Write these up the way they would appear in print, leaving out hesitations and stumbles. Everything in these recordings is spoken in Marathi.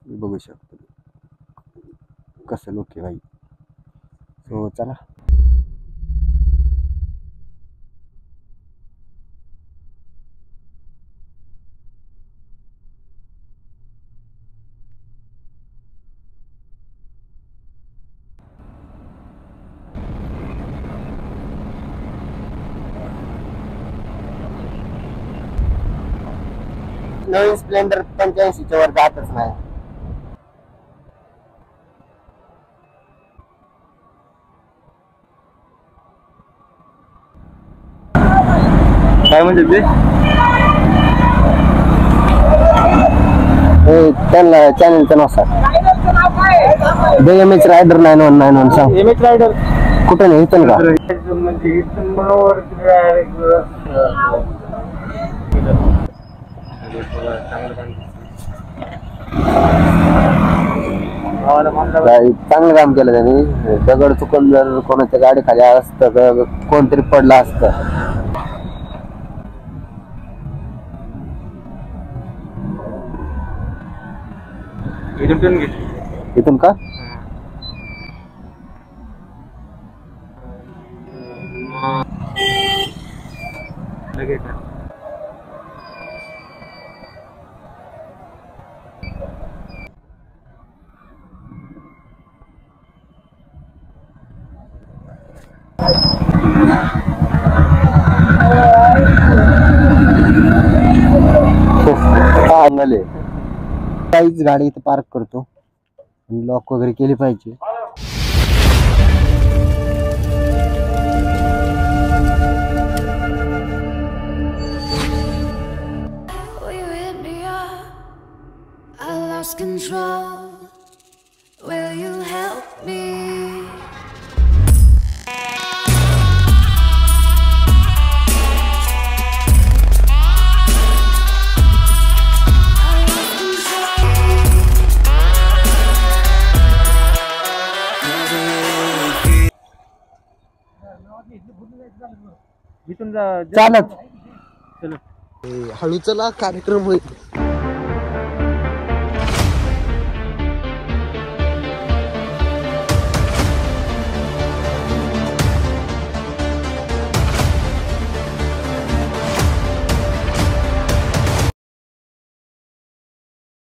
बघू शकतो कसं लोक आहे भाई. सो चला. नवीन स्प्लेंडर 85च्या वर जातच नाही. काय म्हणजे ते त्यांना चॅनलचं नाव सांग. एमएच रायडर 9191 सांग. एमएच रायडर कुठं नाही इथं का? म्हणजे चांगलं काम केलं त्यांनी. दगड चुकून जर कोणाच्या गाडी खाली असतं तर कोणतरी पडलं असतं. इथून का? काहीच गाडी इथं पार्क करतो आणि लॉक वगैरे केली पाहिजे. Control, will you help me? चालत चलो हळू चला, कार्यक्रम होईल.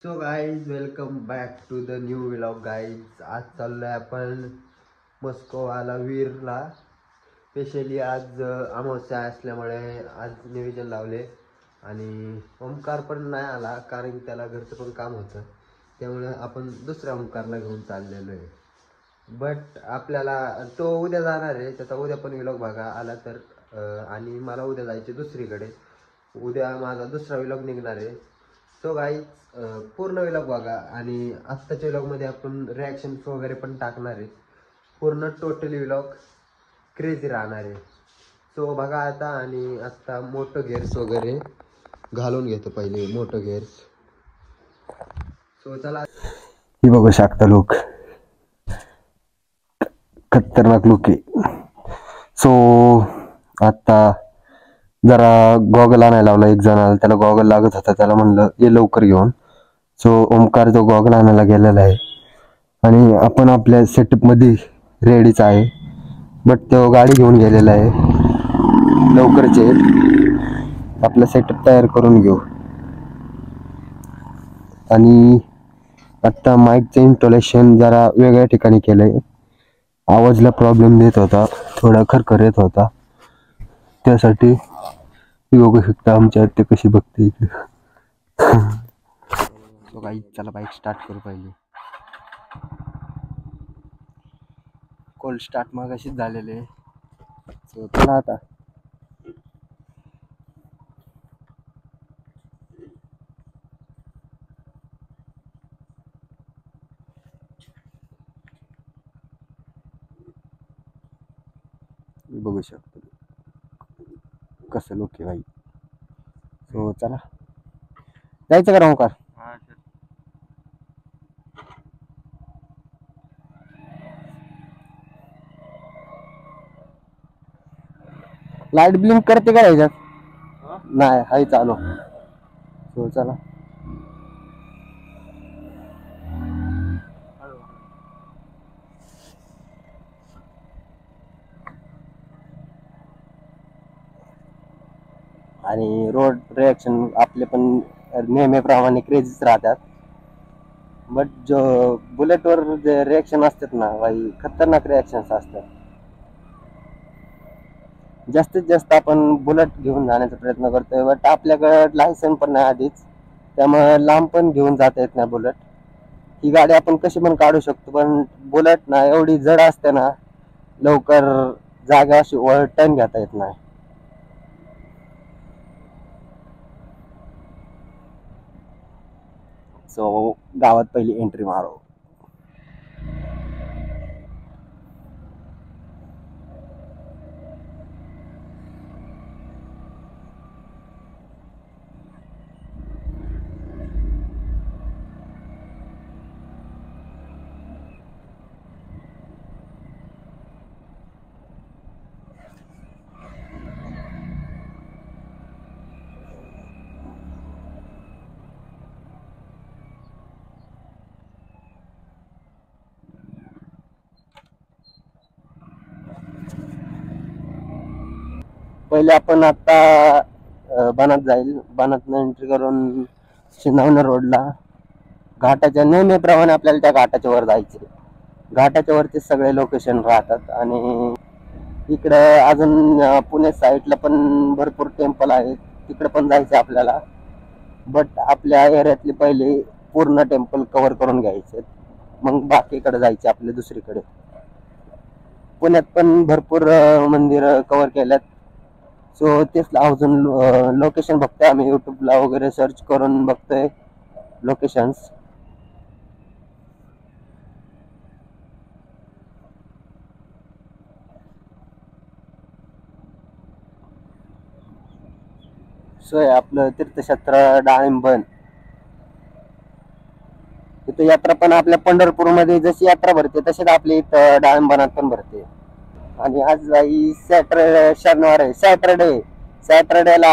So guys, welcome back to the new vlog guys. आज चाललोय आपण मस्कोवाला वीरला. स्पेशली आज अमावस्या असल्यामुळे आज नियोजन लावले आणि ओमकार पण नाही आला कारण त्याला घरचं पण काम होतं, त्यामुळे आपण दुसऱ्या ओमकारला घेऊन चाललेलो आहे. बट आपल्याला तो उद्या जाणार आहे, त्याचा उद्या पण व्लॉग बघा आला तर. आणि मला उद्या जायचे दुसरीकडे. उद्या माझा दुसरा व्लॉग निघणार आहे. सो गाईज, पूर्ण व्लॉग बघा आणि आत्ताच्या व्लॉगमध्ये आपण रिॲक्शन्स वगैरे पण टाकणार आहे. पूर्ण टोटली व्लॉग क्रेझी राहणार आहे. सो बघा आता. आणि आत्ता मोठं गेअर्स वगैरे घालून घेतो पहिले, मोठं गेअर्स. सो चला. ही बघू शकता लुक, खतरनाक लुक आहे. सो आता जरा गॉगल आणायला लावला एक जणाला. त्याला गॉगल लागत होता, त्याला म्हणलं ये लवकर घेऊन. सो ओमकार तो गॉगल आणायला गेलेला आहे आणि आपण आपल्या सेटअप मध्ये रेडीच आहे. बट तो गाडी घेऊन गेलेला आहे. लवकरच येईल. आपला सेटअप तयार करून घेऊ. आणि आता माईकचं इन्स्टॉलेशन जरा वेगळ्या ठिकाणी केलंय. आवाजला प्रॉब्लेम देत होता, थोडा खरखर येत होता, त्यासाठी बघू शकता आमच्या ते कशी बघते इकडे. चला बाईक स्टार्ट करू पहिले. कोल्ड स्टार्ट मगाशीच झालेले. सो चला आता. बघू शकतो कसं लोक आहे भाई. सो चला, जायचं का ओमकार? लाईट ब्लिंक करते का ह्याच्यात? नाही, हाय चालू. सो चला. आणि रोड रिॲक्शन आपले पण नेहमीप्रमाणे क्रेझीच राहतात. बट जो बुलेटवर जे रिॲक्शन असतात ना भाई, खतरनाक रिॲक्शन्स असतात. जास्तीत जास्त आपण बुलेट घेऊन जाण्याचा प्रयत्न करतोय, बट आपल्याकडे लायसन पण नाही आधीच, त्यामुळे लांब पण घेऊन जाता येत नाही बुलेट. ही गाडी आपण कशी पण काढू शकतो, पण बुलेट ना एवढी जड असते ना, लवकर जागा अशी टर्न घेता येत नाही. सो गावात पहिली एंट्री मारो. पहिले आपण आता बनात जाईल, बनातनं एंट्री करून शिंदवणे रोडला घाटाच्या नेहमीप्रमाणे आपल्याला त्या घाटाच्या वर जायचे. घाटाच्या वरती सगळे लोकेशन राहतात. आणि इकडं अजून पुणे साईडला पण भरपूर टेम्पल आहेत, तिकडे पण जायचं आपल्याला. बट आपल्या एरियातले पहिले पूर्ण टेम्पल कव्हर करून घ्यायचे, मग बाकीकडे जायचे आपले दुसरीकडे. पुण्यात पण भरपूर मंदिर कव्हर केल्यात. सो तेच अजून लोकेशन बघतोय आम्ही, युट्यूबला वगैरे सर्च करून बघतोय लोकेशन्स. सोय आपलं तीर्थक्षेत्र डाळिंबन. इथं यात्रा पण आपल्या पंढरपूरमध्ये जशी यात्रा भरते तशीच आपली इथं डाळिंबनात पण भरते. आणि आज शनिवार आहे, सॅटरडेला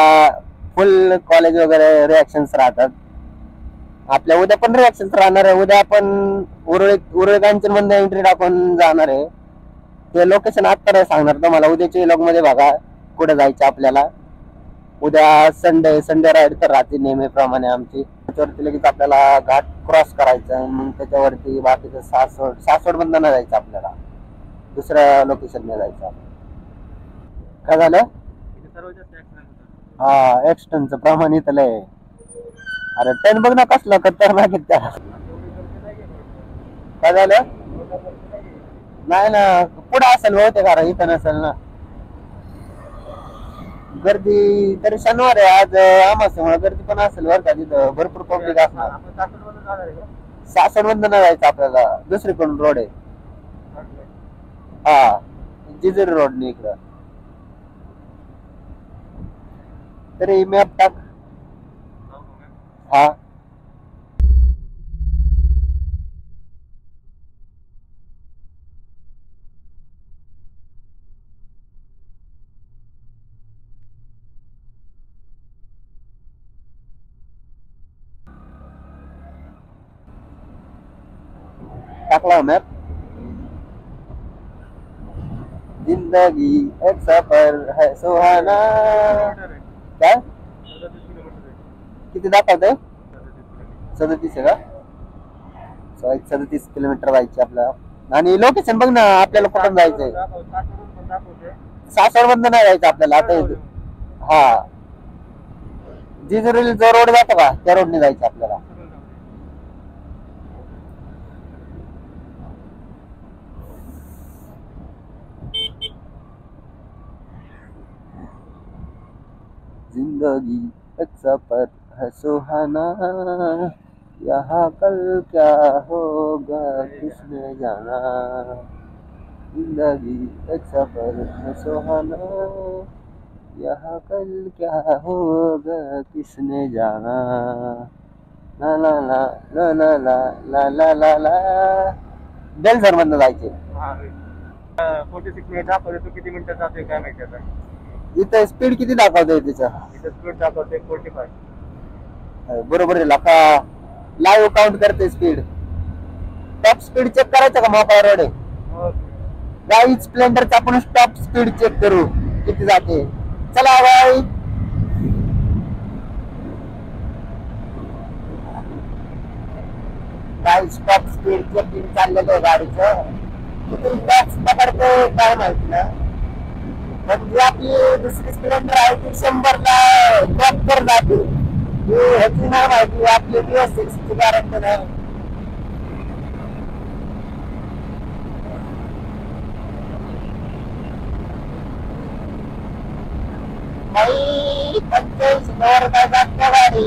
फुल कॉलेज वगैरे रिॲक्शन्स राहतात. आपल्या उद्या पण रिॲक्शन्स राहणार आहे. उद्या आपण उरळी कांचन मध्ये एंट्री टाकून जाणार आहे. ते लोकेशन आता नाही सांगणार तुम्हाला, उद्याच्या व्लॉग मध्ये बघा कुठे जायचं आपल्याला. उद्या संडे राईड तर राहते नेहमीप्रमाणे आमची. त्याच्यावरती लगेच आपल्याला घाट क्रॉस करायचा आहे. मग त्याच्यावरती बाकीचं सासवड बंद नाही जायचं आपल्याला, दुसऱ्या लोकेशनला जायचं. काय झालं? हा, एक्स्टनचं प्रमाण इथं लय. अरे टन बघ ना कसलं खतरनाक त्या. काय झालं? नाही ना, पुढे असेल बहुतेक, कारण इथं नसेल ना गर्दी. तरी शनिवार आहे आज, अमावस्येमुळे गर्दी पण असेल बरं का, तिथं भरपूर पब्लिक असणार. सासवड बंद नाही जायचं आपल्याला, दुसरीकडून रोड आहे. हा, जिजुरी रोडने इकडं. तरी मॅप टाक. हा, टाकला मॅप. जिंदगी एक सफर है सुहाना. काय किती दाखवतंय? 37 आहे का? 37 किलोमीटर जायचे आपल्याला. आणि लोकेशन बघ ना आपल्याला कुठून जायचंय. सासवड नाही जायचं आपल्याला आता. हा, जिजुरीला जो रोड जातो का त्या रोडने जायचं आपल्याला. जिंदगी एक सफर है सुहाना, यहाँ कल क्या होगा किसने जाना. जिंदगी एक सफर है सुहाना, यहाँ कल क्या होगा किसने जाना. ला ला ला ला ला ला ला ला ला. बेलझर मधनं जायचे. 46 मिनिट दाखवते, तू किती मिनिटात जातोय काय माहिती आता. इथं स्पीड किती दाखवतोय तिचं? इथं स्पीड दाखवते 45. बरोबर आहे का, लाईव्ह काउंट करते स्पीड. टॉप स्पीड चेक करायचं का मोकळा रोड आहे गाई. स्प्लेंडरचा आपण टॉप स्पीड चेक करू किती जाते. चला गाई. काय स्टॉप स्पीड चेकिंग चाललेलं आहे गाडीचं. तिथून टॅक्स पकडते काय माहिती ना. पण जी आपली दुसरी स्प्लेंडर आहे ती 100ला टॉप कर जाते. ह्याची नाही माहिती आपली BS6 ची गॅरंटी नाही. नाही 85 वर काय जात नाही गाडी.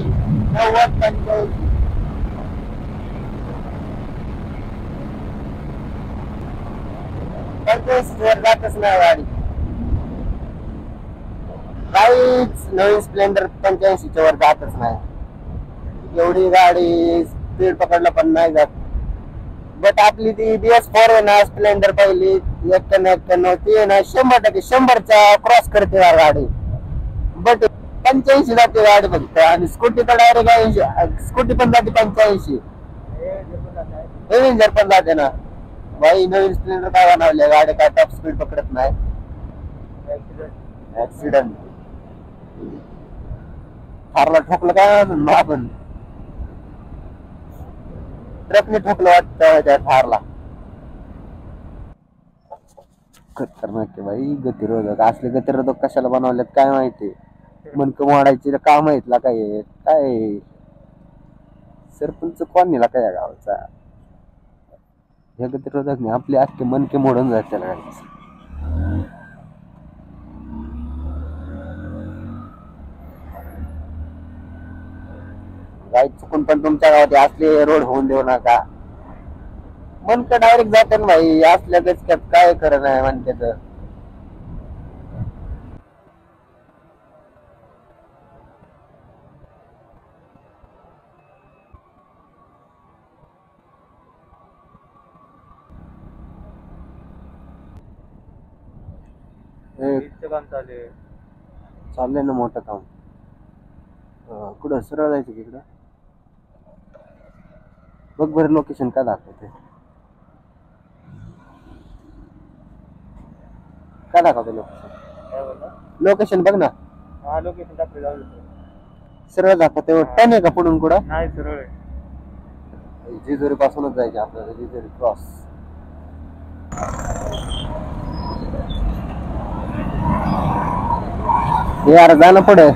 90-85 वर जातच नाही गाडी. काहीच नवीन स्प्लेंडर 85 वर जातच नाही. एवढी गाडी स्पीड पकडलं पण नाही जात. बट आपली ती BS4 आहे ना स्प्लेंडर पहिली 91 ती आहे ना 100% 100चा क्रॉस करते गाडी. बट 85 जाते गाडी फक्त. आणि स्कूटी तर डायरेक्ट 80. स्कूटी पण जाते 85. एव्हेंजर पण जाते ना भाई. नवीन स्प्लेंडर काय बनवले गाडी काय टॉप स्पीड पकडत नाही. ऍक्सिडेंट थारला ठोकलं काय आपण ट्रकने ठोकलं वाटतं त्या थारला. खतरनाक आहे भाई. गतिरोधक असले गतिरोधक कशाला बनवलेत काय माहिती. मनकं मोडायची काम माहितला काय काय. सरपंच कोणीला काय गावचा हे गतिरोधक नाही. आपले अख्खे मनके मोडून जाते गाडीचे. गाडी चुकून पण तुमच्या गावात असले रोड होऊन देऊ नका. मनकं डायरेक्ट जाते ना भाई. असल्या गचक्यात काय खरं नाही मनक्याचं. काम चालू चाललंय ना मोठं काम. कुठं सरळ जायचं की इकडं. बघ बरं लोकेशन काय दाखवते. काय दाखवते लोकेशन. लोकेशन बघ ना. हा लोकेशन टाकले जाऊ. सरळ दाखवते. टन आहे का पुढून कुठं. नाही सरळ आहे. जेजुरी पासूनच जायचे आपल्याला. जेजुरी क्रॉस. यार जाणं पुढे.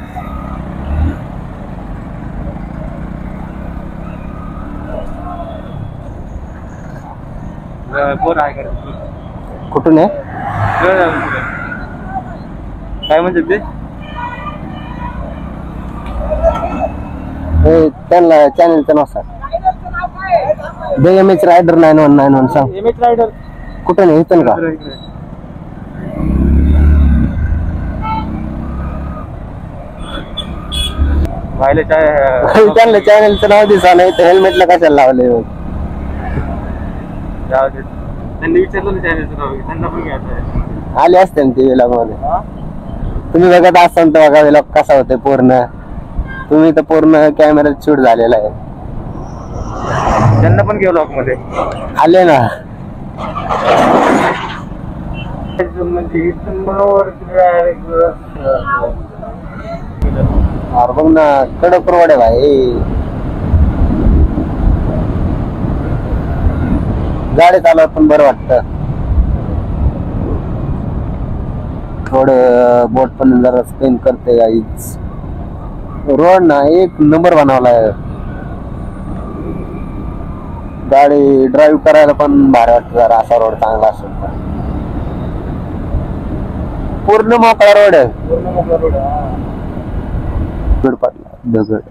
बोर आहे का कुठून आहे काय म्हणतात ते. त्यांना चॅनलचं नाव सांग. DMH रायडर 9191 सांग. MH रायडर कुठे नाही इथून का. त्यांना चॅनलचं नाव दिसा नाही तर हेल्मेटला कशाला लावले. त्यांनी विचारलं ना चॅनलचं नाव. त्यांना पण घ्यायचं आले असते ना ते व्लॉग मध्ये. तुम्ही बघत असाल तर बघा व्लॉग कसा होते पूर्ण. तुम्ही तर पूर्ण कॅमेऱ्यात शूट झालेला आहे. त्यांना पण घेऊ व्लॉग मध्ये आले ना. अरे बघ ना कडक रोड आहे भाई. गाडी चालवत पण बरं वाटत. थोडं बोट पण जरा स्पेन करते गाईच. रोड ना एक नंबर बनवलाय. गाडी ड्राईव्ह करायला पण भारी वाटत जरा असा रोड चांगला असेल तर. पूर्ण मोकळा रोड आहे. दगड पडला दगड.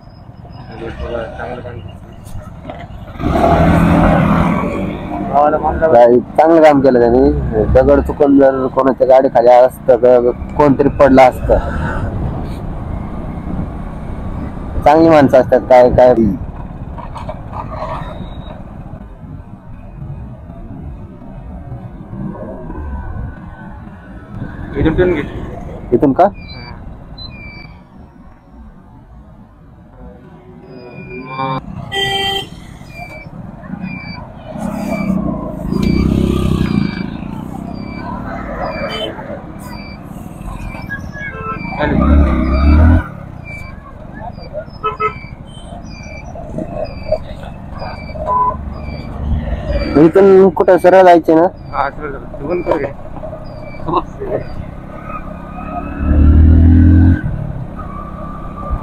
चांगलं काम केलं त्यांनी. दगड चुकून जर कोणाच्या गाडी खाली असतं तर कोणतरी पडलं असतं. चांगली माणसं असतात काय काय. इथून का इथून कुठं सरळ जायचे ना? हा सरळ झालं बंद कर घे.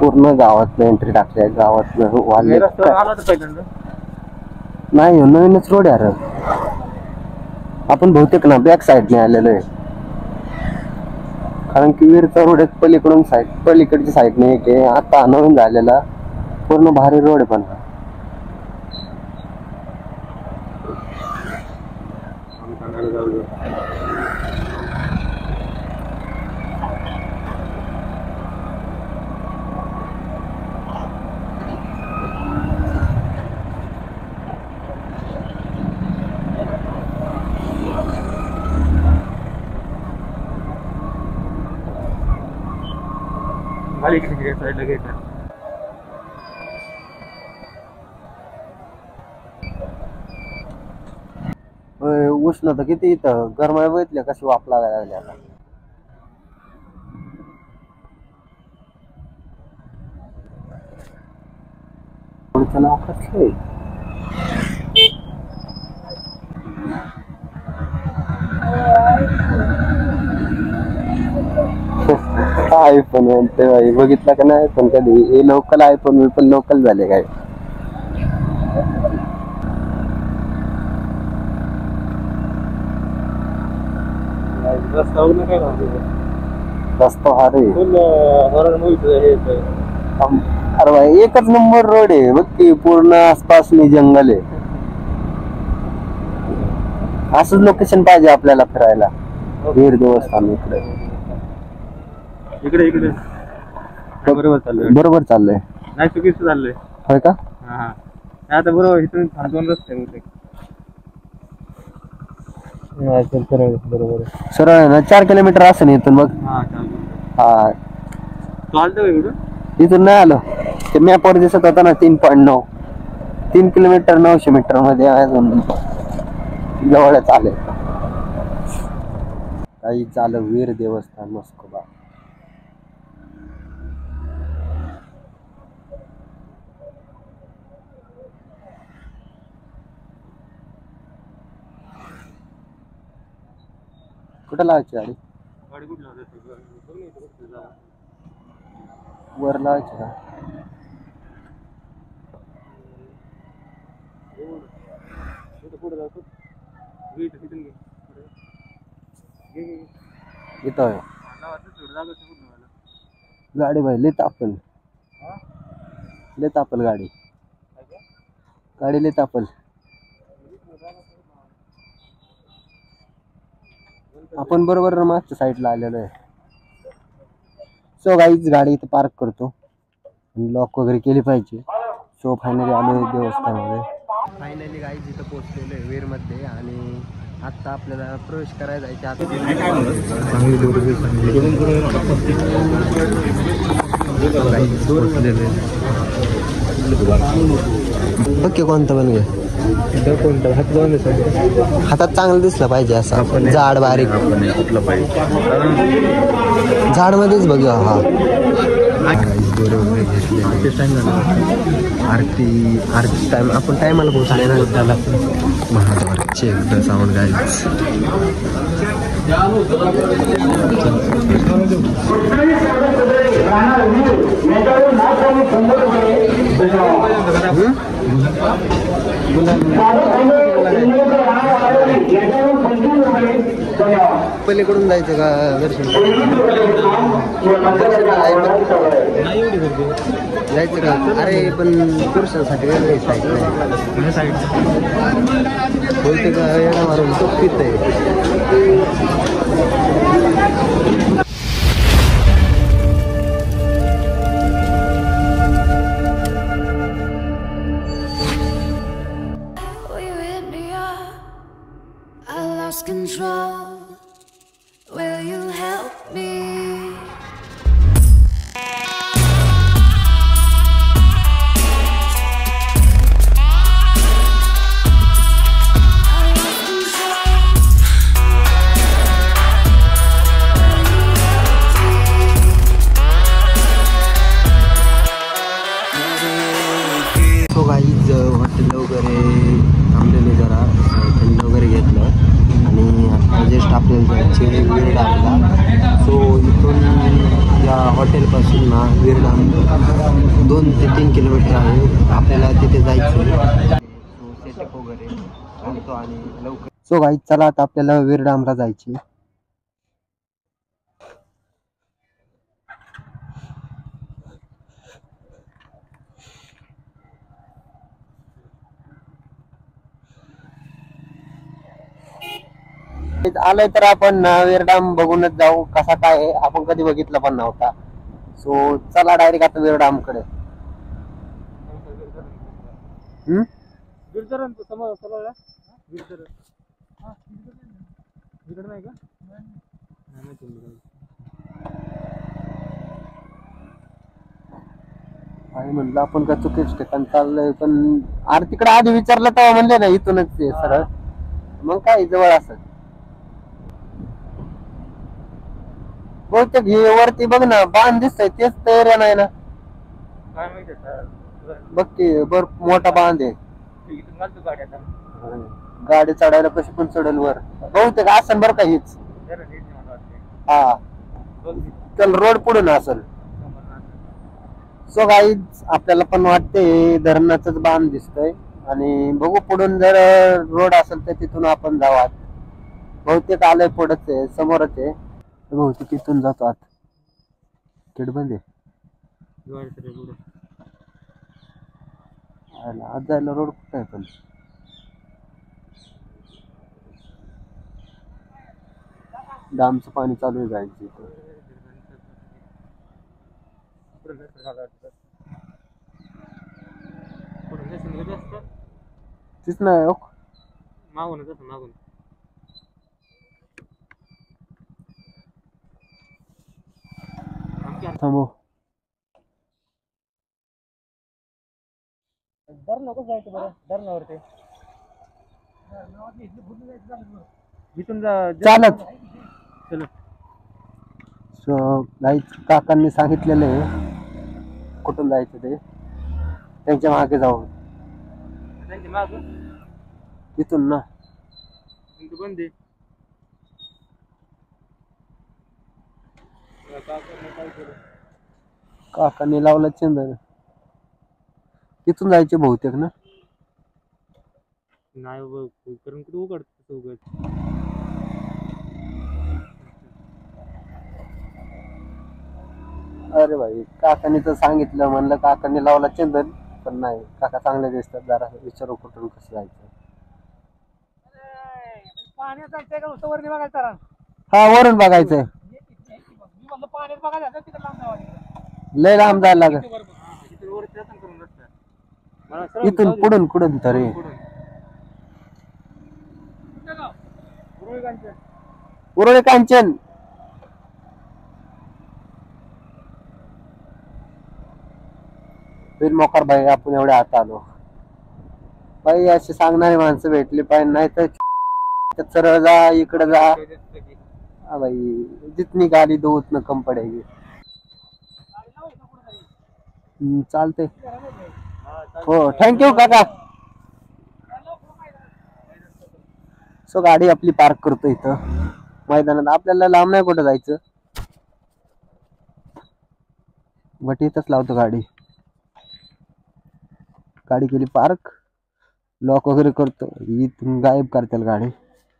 पूर्ण गावात एंट्री टाकली गावात वाले रस्त्यावर आला तर पहिल्यांदा नाही नवीनच रोड आहे. आपण बहुतेक ना बॅक साईडने आलेलो आहे कारण की वीरचा रोड एक पलीकडून साईड पलीकडची साईडने एक आहे. आता नवीन झालेला पूर्ण भारी रोड आहे पण खाली इकडे साईडला घ्यायचं. उष्णता किती इथं गरमाई बघितल्या कशी वाप लागायला लागली आता. पुढचं नाव कसलंय आयफोन म्हणते भाई बघितला का नाही पण कधी हे लोकल आयफोन मी पण लोकल झाले काय. रस्त्यावर काय रस्ता हा रे फुल हॉरर मूवी हे अरे भाई एकच नंबर रोड आहे बघ की पूर्ण आसपास मी जंगल आहे. असंच लोकेशन पाहिजे आपल्याला फिरायला. वीर देवस्थान इकडे इकडे इकडे बरोबर चाललंय. बरोबर चाललंय नाही चुकीचं चाललंय. होय का? हा हा आता बरोबर इथून दोन रस्ते होते. बरोबर सरळ आहे ना 4 किलोमीटर असं इथून मग. हा चालतं. हा चालतं इकडून इथून नाही आलो ते मॅपवर दिसत होता ना 3.9 3 किलोमीटर 900 मीटर मध्ये अजून जवळच आले. काही झालं वीर देवस्थान मस्कोबा. कुठं लावायची गाडी? गाडी कुठं लावते? वर लावायची का? पुढे जातो इथं गाडी भाई लय तापल गाडी लय तापल. आपण बरोबर मागच्या साईडला आलेलो आहे. सो गाईच गाडी इथं पार्क करतो. लॉक वगैरे केली पाहिजे. सो फायनली आलो देवस्थानामध्ये. फायनली गाईज इथं पोहोचलेलो आहे वीरमध्ये आणि आत्ता आपल्याला प्रवेश करायला जायचे. आता ओके कोणतं पण घे. हातात चांगलं दिसलं पाहिजे असं झाड बारीक झाड मध्येच बघ. हा बरोबर आरती टाइम आपण टायमाला पोहोचले ना त्याला महादेवाचे एकदा साऊंड गाईज. पलीकडून जायचं का दर्शन जायचं का? अरे पण पुरुषांसाठी वेगळी साईड नाही बोलते का येणं मारून तो पित आहे. Control, will you help me? So guys hotel वगैरे थांबलेले जरा थंड वगैरे घेतलं आणि आता जस्ट आपल्याला जायचे वीर डॅमला. सो इथून या हॉटेलपासून ना वीर डॅम 2 ते 3 किलोमीटर आहे. आपल्याला तिथे जायचं. सो सेटअप वगैरे घालतो आणि लवकर. सो गाईज चला आता आपल्याला वीर डॅमला जायची. आलोय तर आपण वीर डॅम बघूनच जाऊ कसा काय आहे. आपण कधी बघितला पण नव्हता. सो चला डायरेक्ट आता वीर डॅम कडे. काय म्हणलं आपण का चुकीच ठिकाण चाललंय, पण अरे तिकडे आधी विचारलं तेव्हा म्हणले ना इथूनच सरळ. मग काय जवळ असत बहुतेक. हे वरती बघ ना बांध दिसतंय तेच तयार नाही ना. काय माहिती सर. बघ की बर मोठा बांध आहे. इथून घालतो गाडी आता. गाडी चढायला कशी पण चढल वर. बहुतेक असन बरं का हीच. हा चल रोड पुढून असल. सो गाईज आपल्याला पण वाटते धरणाच बांध दिसतोय आणि बघू पुढून जर रोड असेल तर तिथून आपण जाऊ आत. बहुतेक आलंय पुढंच आहे समोरच आहे. बहुतेक इथून जातो आत. गेट बंद आहे. आत जायला रोड कुठं आहे पण. डॅमचं पाणी चालू आहे जायचं इथं. तीच नाही मागून मागून थांबव. नको जायचं बरं धरणावरती. इथून चालत. चल. सो गाईज काकांनी सांगितलेलं आहे कुठून जायचं ते. त्यांच्या मागे जाऊ. इथून ना बंद आहे. काकांनी लावला चंदन. इथून जायचे बहुतेक ना. नाही कारण कुठे उघडत उघड. अरे भाई काकांनी तर सांगितलं म्हणलं काकांनी लावला चंदन पण नाही. काका चांगले दिसतात जरा विचारू कुठून कसं जायचं. पाण्यात जायचंय का नुसतं वरती बघायचं. हा वरून बघायचंय. पाण्यात बघायचं तिकडे लांब जावं. लय लांब जायला लागत. इथून पुढून कुठून तरी. उरुळी कांचन. बिन मोकार भाई आपण एवढे आत आलो. भाई अशी सांगणारी माणसं भेटली पाहिजे नाही तर सरळ जा इकडे जा. हा भाई जितनी गाडी दो उतना कम पडेगी. चालते. हो थँक्यू काका. सो गाडी आपली पार्क करतो इथं मैदानात. आपल्याला लांब नाही कुठं जायचं. बट इथंच लावतो गाडी. गाडी केली पार्क. लॉक वगैरे करतो. इथून गायब करतील गाडी.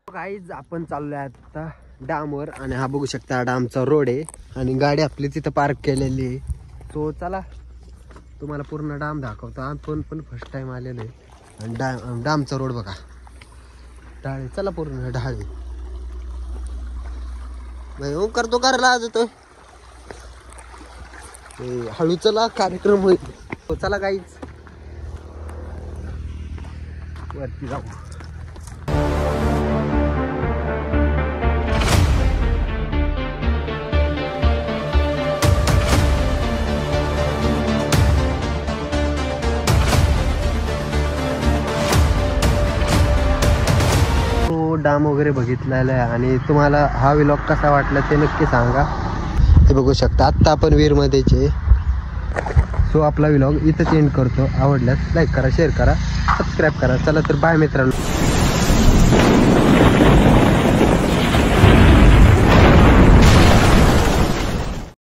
गाईज आपण चाललोय आता डॅमवर आणि हा बघू शकता डॅमचा रोड आहे आणि गाडी आपली तिथं पार्क केलेली आहे. सो चला तुम्हाला पूर्ण डॅम दाखवतो. आपण पण फर्स्ट टाइम आलेलो आहे आणि डॅमचा रोड बघा. ढाळे चला पूर्ण ढाळे. भाई करतो करायला आज येतोय. हळू चला कार्यक्रम होईल. चला गाईज वरती जाऊ. डॅम वगैरे बघितलेला आहे आणि तुम्हाला हा व्लॉग कसा वाटला ते नक्की सांगा. हे बघू शकता आत्ता आपण वीर मध्येच आहे. सो आपला व्लॉग इथंच एंड करतो. आवडल्यास लाईक करा, शेअर करा, सबस्क्राईब करा. चला तर बाय मित्रांनो.